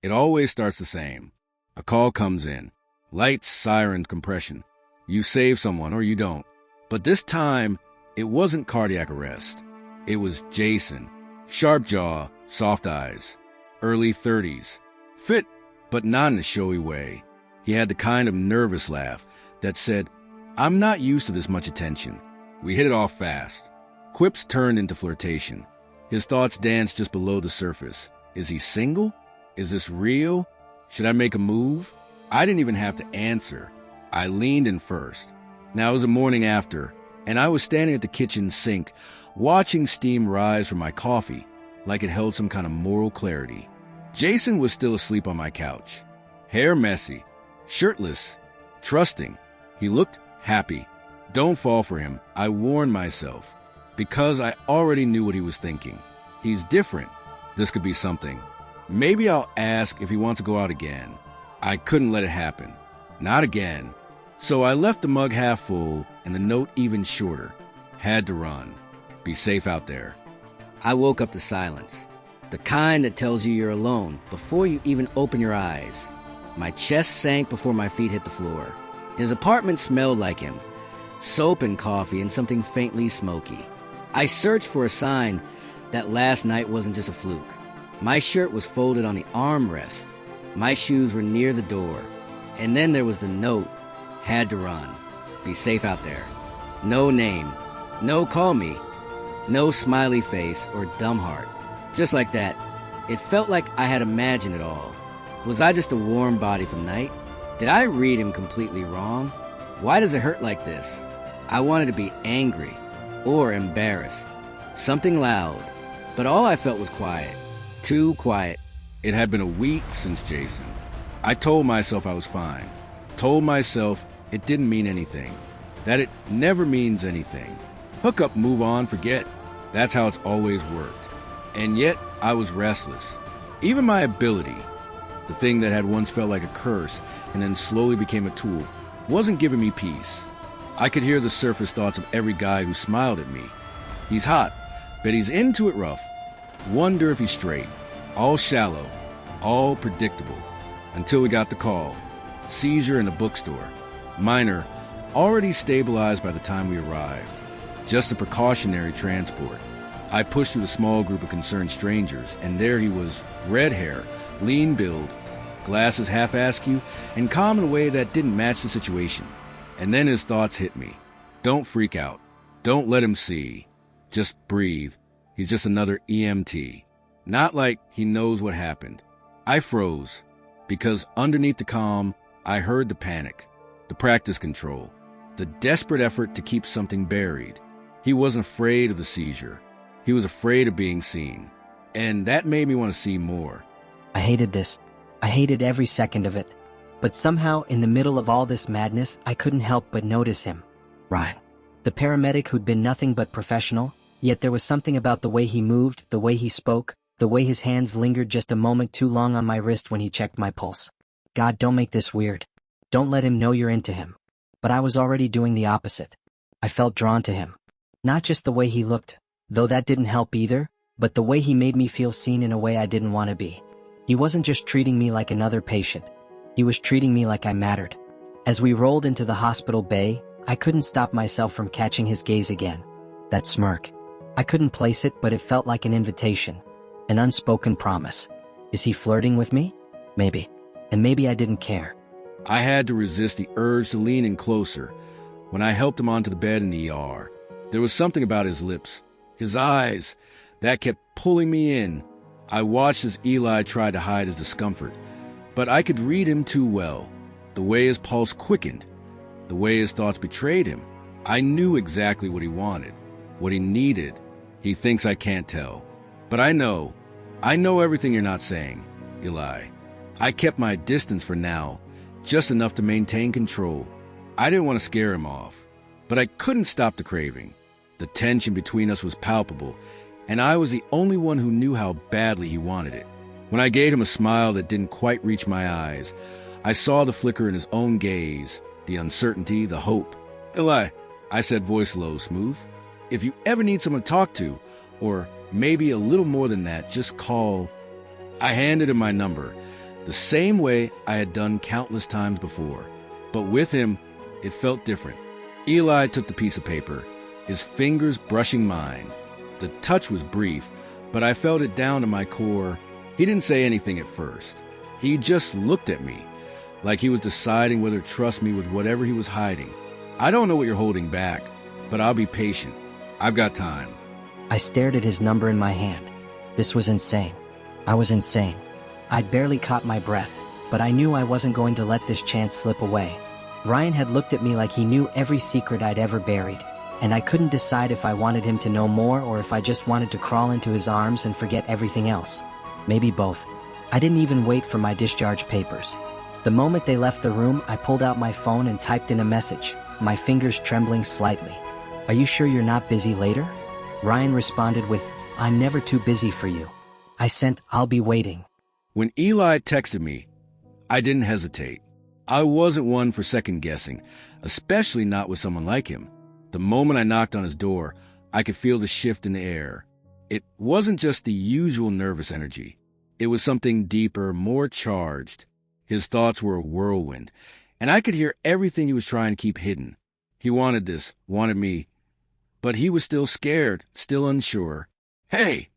It always starts the same. A call comes in. Lights, sirens, compression. You save someone or you don't. But this time, it wasn't cardiac arrest. It was Jason. Sharp jaw, soft eyes. Early 30s. Fit, but not in a showy way. He had the kind of nervous laugh that said, "I'm not used to this much attention." We hit it off fast. Quips turned into flirtation. His thoughts danced just below the surface. Is he single? Is this real? Should I make a move? I didn't even have to answer. I leaned in first. Now it was the morning after, and I was standing at the kitchen sink, watching steam rise from my coffee, like it held some kind of moral clarity. Jason was still asleep on my couch. Hair messy, shirtless, trusting. He looked happy. Don't fall for him, I warned myself, because I already knew what he was thinking. He's different. This could be something. Maybe I'll ask if he wants to go out again. I couldn't let it happen. Not again. So I left the mug half full and the note even shorter. Had to run. Be safe out there. I woke up to silence. The kind that tells you you're alone before you even open your eyes. My chest sank before my feet hit the floor. His apartment smelled like him. Soap and coffee and something faintly smoky. I searched for a sign that last night wasn't just a fluke. My shirt was folded on the armrest. My shoes were near the door. And then there was the note. Had to run. Be safe out there. No name. No call me. No smiley face or dumb heart. Just like that. It felt like I had imagined it all. Was I just a warm body for the night? Did I read him completely wrong? Why does it hurt like this? I wanted to be angry or embarrassed. Something loud. But all I felt was quiet. Too quiet. It had been a week since Jason. I told myself I was fine. Told myself it didn't mean anything. That it never means anything. Hook up, move on, forget. That's how it's always worked. And yet, I was restless. Even my ability, the thing that had once felt like a curse and then slowly became a tool, wasn't giving me peace. I could hear the surface thoughts of every guy who smiled at me. He's hot, but he's into it rough. Wonder if he's straight. All shallow, all predictable. Until we got the call. Seizure in a bookstore. Minor, already stabilized by the time we arrived. Just a precautionary transport. I pushed through the small group of concerned strangers, and there he was, red hair, lean build, glasses half askew, and calm in a way that didn't match the situation. And then his thoughts hit me. Don't freak out. Don't let him see. Just breathe. He's just another EMT. Not like he knows what happened. I froze, because underneath the calm, I heard the panic, the practice control, the desperate effort to keep something buried. He wasn't afraid of the seizure. He was afraid of being seen. And that made me want to see more. I hated this. I hated every second of it. But somehow, in the middle of all this madness, I couldn't help but notice him. Ryan. The paramedic who'd been nothing but professional, yet there was something about the way he moved, the way he spoke, the way his hands lingered just a moment too long on my wrist when he checked my pulse. God, don't make this weird. Don't let him know you're into him. But I was already doing the opposite. I felt drawn to him. Not just the way he looked, though that didn't help either, but the way he made me feel seen in a way I didn't want to be. He wasn't just treating me like another patient. He was treating me like I mattered. As we rolled into the hospital bay, I couldn't stop myself from catching his gaze again. That smirk. I couldn't place it, but it felt like an invitation. An unspoken promise. Is he flirting with me? Maybe. And maybe I didn't care. I had to resist the urge to lean in closer. When I helped him onto the bed in the ER, there was something about his lips, his eyes, that kept pulling me in. I watched as Eli tried to hide his discomfort, but I could read him too well. The way his pulse quickened, the way his thoughts betrayed him. I knew exactly what he wanted, what he needed. He thinks I can't tell. But I know everything you're not saying, Eli. I kept my distance for now, just enough to maintain control. I didn't want to scare him off, but I couldn't stop the craving. The tension between us was palpable, and I was the only one who knew how badly he wanted it. When I gave him a smile that didn't quite reach my eyes, I saw the flicker in his own gaze, the uncertainty, the hope. Eli, I said, voice low, smooth. If you ever need someone to talk to, or maybe a little more than that, just call. I handed him my number, the same way I had done countless times before. But with him, it felt different. Eli took the piece of paper, his fingers brushing mine. The touch was brief, but I felt it down to my core. He didn't say anything at first. He just looked at me, like he was deciding whether to trust me with whatever he was hiding. I don't know what you're holding back, but I'll be patient. I've got time. I stared at his number in my hand. This was insane. I was insane. I'd barely caught my breath, but I knew I wasn't going to let this chance slip away. Ryan had looked at me like he knew every secret I'd ever buried, and I couldn't decide if I wanted him to know more or if I just wanted to crawl into his arms and forget everything else. Maybe both. I didn't even wait for my discharge papers. The moment they left the room, I pulled out my phone and typed in a message, my fingers trembling slightly. "Are you sure you're not busy later?" Ryan responded with, "I'm never too busy for you." I sent, "I'll be waiting." When Eli texted me, I didn't hesitate. I wasn't one for second guessing, especially not with someone like him. The moment I knocked on his door, I could feel the shift in the air. It wasn't just the usual nervous energy. It was something deeper, more charged. His thoughts were a whirlwind, and I could hear everything he was trying to keep hidden. He wanted this, wanted me, but he was still scared, still unsure. "Hey!"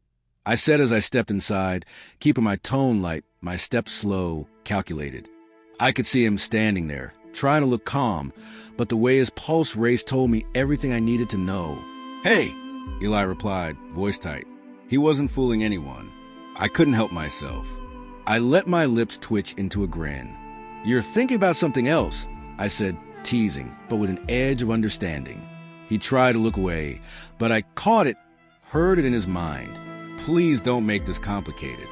I said as I stepped inside, keeping my tone light, my steps slow, calculated. I could see him standing there, trying to look calm, but the way his pulse raced told me everything I needed to know. "Hey!" Eli replied, voice tight. He wasn't fooling anyone. I couldn't help myself. I let my lips twitch into a grin. "You're thinking about something else," I said, teasing, but with an edge of understanding. He tried to look away, but I caught it, heard it in his mind. "Please don't make this complicated.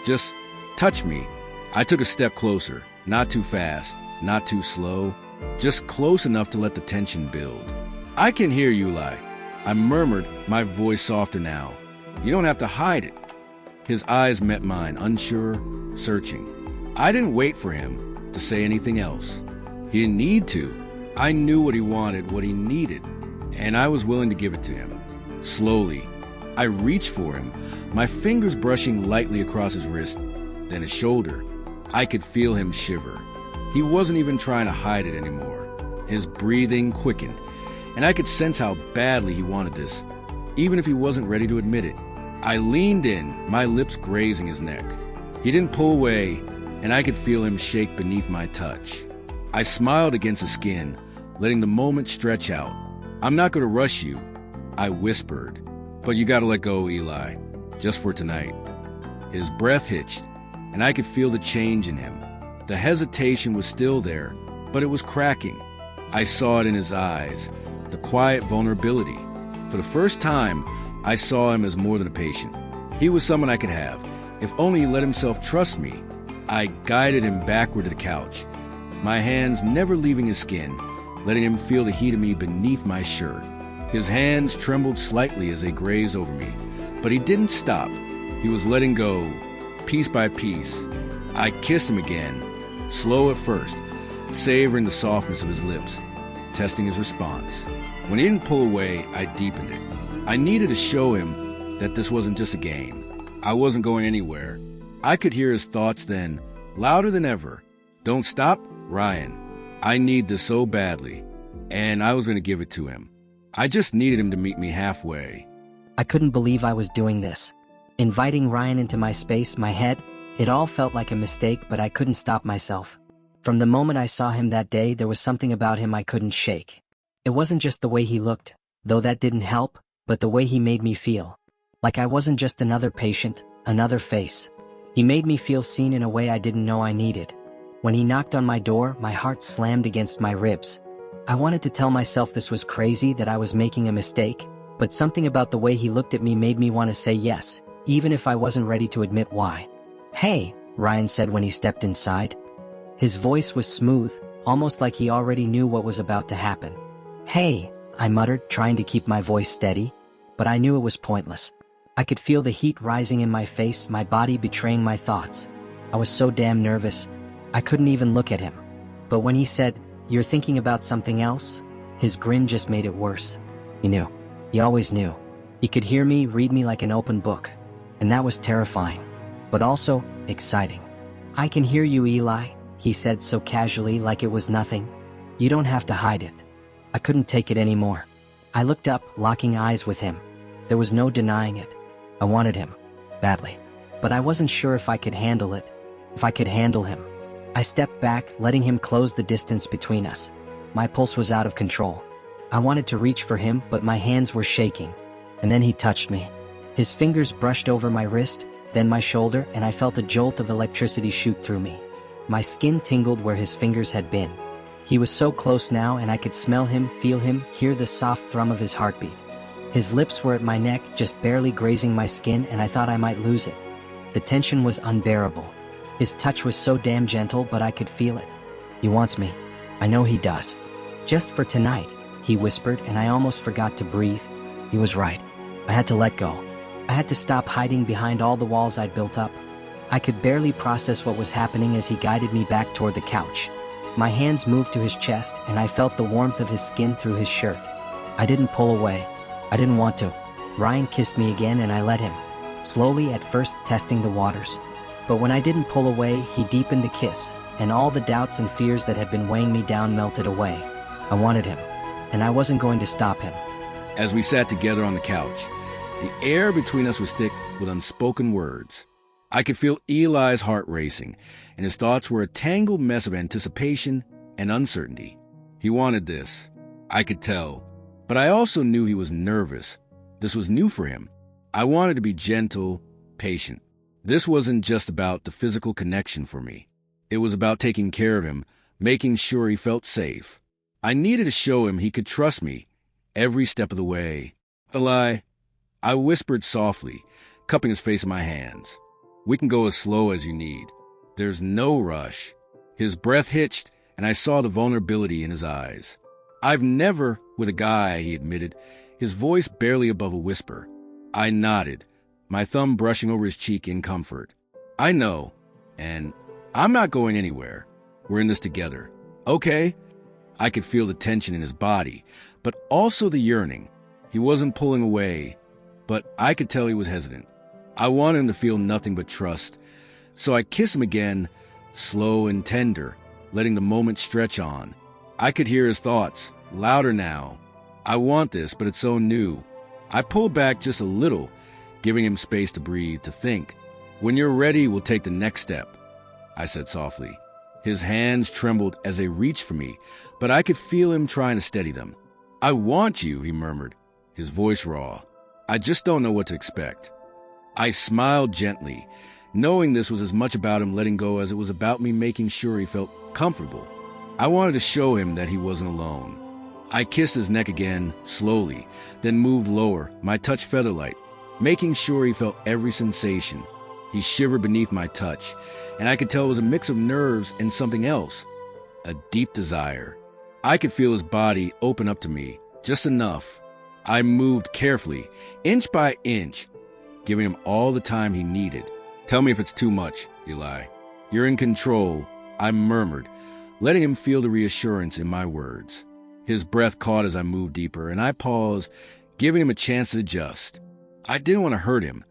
Just touch me." I took a step closer, not too fast, not too slow, just close enough to let the tension build. "I can hear you, Eli," I murmured, my voice softer now. "You don't have to hide it." His eyes met mine, unsure, searching. I didn't wait for him to say anything else. He didn't need to. I knew what he wanted, what he needed, and I was willing to give it to him. Slowly, I reached for him, my fingers brushing lightly across his wrist, then his shoulder. I could feel him shiver. He wasn't even trying to hide it anymore. His breathing quickened, and I could sense how badly he wanted this, even if he wasn't ready to admit it. I leaned in, my lips grazing his neck. He didn't pull away, and I could feel him shake beneath my touch. I smiled against his skin, letting the moment stretch out. "I'm not going to rush you," I whispered. "But you got to let go, Eli, just for tonight." His breath hitched, and I could feel the change in him. The hesitation was still there, but it was cracking. I saw it in his eyes, the quiet vulnerability. For the first time, I saw him as more than a patient. He was someone I could have, if only he let himself trust me. I guided him backward to the couch, my hands never leaving his skin, letting him feel the heat of me beneath my shirt. His hands trembled slightly as they grazed over me, but he didn't stop. He was letting go, piece by piece. I kissed him again, slow at first, savoring the softness of his lips, testing his response. When he didn't pull away, I deepened it. I needed to show him that this wasn't just a game. I wasn't going anywhere. I could hear his thoughts then, louder than ever. "Don't stop, Ryan. I need this so badly." And I was going to give it to him. I just needed him to meet me halfway. I couldn't believe I was doing this. Inviting Ryan into my space, my head, it all felt like a mistake, but I couldn't stop myself. From the moment I saw him that day, there was something about him I couldn't shake. It wasn't just the way he looked, though that didn't help, but the way he made me feel. Like I wasn't just another patient, another face. He made me feel seen in a way I didn't know I needed. When he knocked on my door, my heart slammed against my ribs. I wanted to tell myself this was crazy, that I was making a mistake, but something about the way he looked at me made me want to say yes, even if I wasn't ready to admit why. "Hey," Ryan said when he stepped inside. His voice was smooth, almost like he already knew what was about to happen. "Hey," I muttered, trying to keep my voice steady, but I knew it was pointless. I could feel the heat rising in my face, my body betraying my thoughts. I was so damn nervous, I couldn't even look at him. But when he said, "You're thinking about something else?" his grin just made it worse. He knew. He always knew. He could hear me, read me like an open book. And that was terrifying, but also exciting. "I can hear you, Eli," he said so casually, like it was nothing. "You don't have to hide it." I couldn't take it anymore. I looked up, locking eyes with him. There was no denying it. I wanted him, badly. But I wasn't sure if I could handle it, if I could handle him. I stepped back, letting him close the distance between us. My pulse was out of control. I wanted to reach for him, but my hands were shaking. And then he touched me. His fingers brushed over my wrist, then my shoulder, and I felt a jolt of electricity shoot through me. My skin tingled where his fingers had been. He was so close now, and I could smell him, feel him, hear the soft thrum of his heartbeat. His lips were at my neck, just barely grazing my skin, and I thought I might lose it. The tension was unbearable. His touch was so damn gentle, but I could feel it. "He wants me. I know he does. Just for tonight," he whispered, and I almost forgot to breathe. He was right. I had to let go. I had to stop hiding behind all the walls I'd built up. I could barely process what was happening as he guided me back toward the couch. My hands moved to his chest, and I felt the warmth of his skin through his shirt. I didn't pull away. I didn't want to. Ryan kissed me again, and I let him. Slowly, at first, testing the waters. But when I didn't pull away, he deepened the kiss, and all the doubts and fears that had been weighing me down melted away. I wanted him, and I wasn't going to stop him. As we sat together on the couch, the air between us was thick with unspoken words. I could feel Eli's heart racing, and his thoughts were a tangled mess of anticipation and uncertainty. He wanted this. I could tell. But I also knew he was nervous. This was new for him. I wanted to be gentle, patient. This wasn't just about the physical connection for me. It was about taking care of him, making sure he felt safe. I needed to show him he could trust me every step of the way. "Eli," I whispered softly, cupping his face in my hands. "We can go as slow as you need. There's no rush." His breath hitched, and I saw the vulnerability in his eyes. "I've never with a guy," he admitted, his voice barely above a whisper. I nodded, my thumb brushing over his cheek in comfort. "I know, and I'm not going anywhere. We're in this together. Okay?" I could feel the tension in his body, but also the yearning. He wasn't pulling away, but I could tell he was hesitant. I wanted him to feel nothing but trust, so I kissed him again, slow and tender, letting the moment stretch on. I could hear his thoughts, louder now. "I want this, but it's so new." I pulled back just a little, giving him space to breathe, to think. "When you're ready, we'll take the next step," I said softly. His hands trembled as they reached for me, but I could feel him trying to steady them. "I want you," he murmured, his voice raw. "I just don't know what to expect." I smiled gently, knowing this was as much about him letting go as it was about me making sure he felt comfortable. I wanted to show him that he wasn't alone. I kissed his neck again, slowly, then moved lower, my touch feather-light, making sure he felt every sensation. He shivered beneath my touch, and I could tell it was a mix of nerves and something else, a deep desire. I could feel his body open up to me, just enough. I moved carefully, inch by inch, giving him all the time he needed. "Tell me if it's too much, Eli. You're in control," I murmured, letting him feel the reassurance in my words. His breath caught as I moved deeper, and I paused, giving him a chance to adjust. I didn't want to hurt him,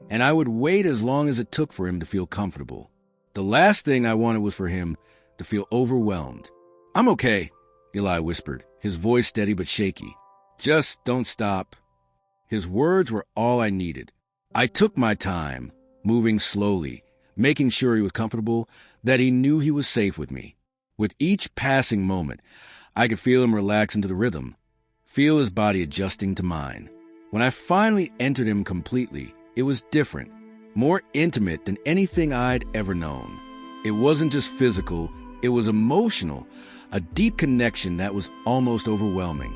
and I would wait as long as it took for him to feel comfortable. The last thing I wanted was for him to feel overwhelmed. "I'm okay," Eli whispered, his voice steady but shaky. "Just don't stop." His words were all I needed. I took my time, moving slowly, making sure he was comfortable, that he knew he was safe with me. With each passing moment, I could feel him relax into the rhythm, feel his body adjusting to mine. When I finally entered him completely, it was different, more intimate than anything I'd ever known. It wasn't just physical, it was emotional, a deep connection that was almost overwhelming.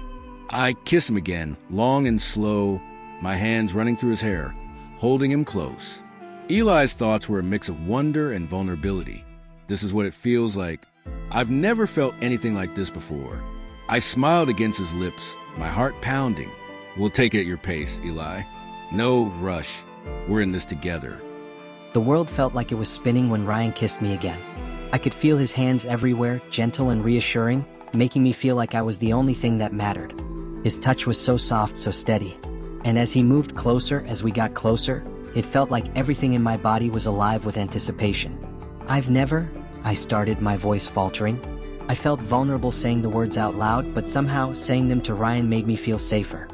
I kissed him again, long and slow, my hands running through his hair, holding him close. Eli's thoughts were a mix of wonder and vulnerability. This is what it feels like. I've never felt anything like this before. I smiled against his lips, my heart pounding. "We'll take it at your pace, Eli. No rush. We're in this together." The world felt like it was spinning when Ryan kissed me again. I could feel his hands everywhere, gentle and reassuring, making me feel like I was the only thing that mattered. His touch was so soft, so steady. And as he moved closer, as we got closer, it felt like everything in my body was alive with anticipation. I've never, I started, my voice faltering. I felt vulnerable saying the words out loud, but somehow saying them to Ryan made me feel safer.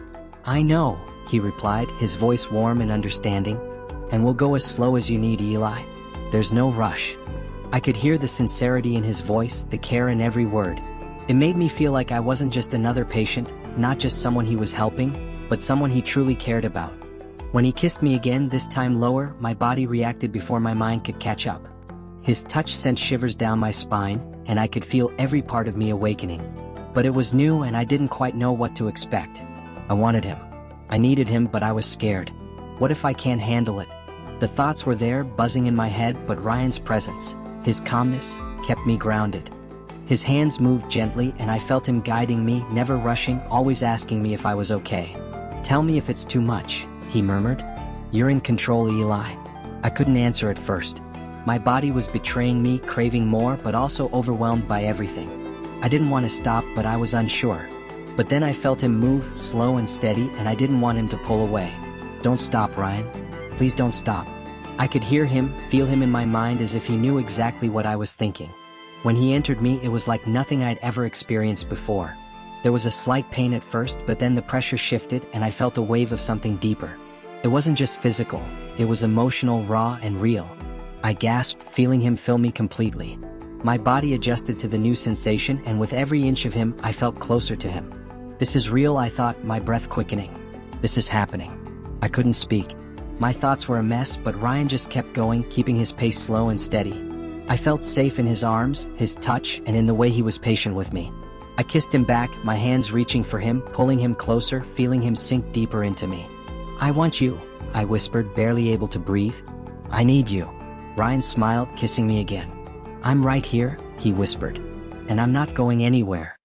I know, he replied, his voice warm and understanding. And we'll go as slow as you need, Eli. There's no rush. I could hear the sincerity in his voice, the care in every word. It made me feel like I wasn't just another patient, not just someone he was helping, but someone he truly cared about. When he kissed me again, this time lower, my body reacted before my mind could catch up. His touch sent shivers down my spine, and I could feel every part of me awakening. But it was new and I didn't quite know what to expect. I wanted him. I needed him, but I was scared. What if I can't handle it? The thoughts were there, buzzing in my head, but Ryan's presence, his calmness, kept me grounded. His hands moved gently and I felt him guiding me, never rushing, always asking me if I was okay. Tell me if it's too much, he murmured. You're in control, Eli. I couldn't answer at first. My body was betraying me, craving more, but also overwhelmed by everything. I didn't want to stop, but I was unsure. But then I felt him move, slow and steady, and I didn't want him to pull away. Don't stop, Ryan. Please don't stop. I could hear him, feel him in my mind as if he knew exactly what I was thinking. When he entered me, it was like nothing I'd ever experienced before. There was a slight pain at first, but then the pressure shifted and I felt a wave of something deeper. It wasn't just physical, it was emotional, raw and real. I gasped, feeling him fill me completely. My body adjusted to the new sensation, and with every inch of him, I felt closer to him. This is real, I thought, my breath quickening. This is happening. I couldn't speak. My thoughts were a mess, but Ryan just kept going, keeping his pace slow and steady. I felt safe in his arms, his touch, and in the way he was patient with me. I kissed him back, my hands reaching for him, pulling him closer, feeling him sink deeper into me. I want you, I whispered, barely able to breathe. I need you. Ryan smiled, kissing me again. I'm right here, he whispered. And I'm not going anywhere.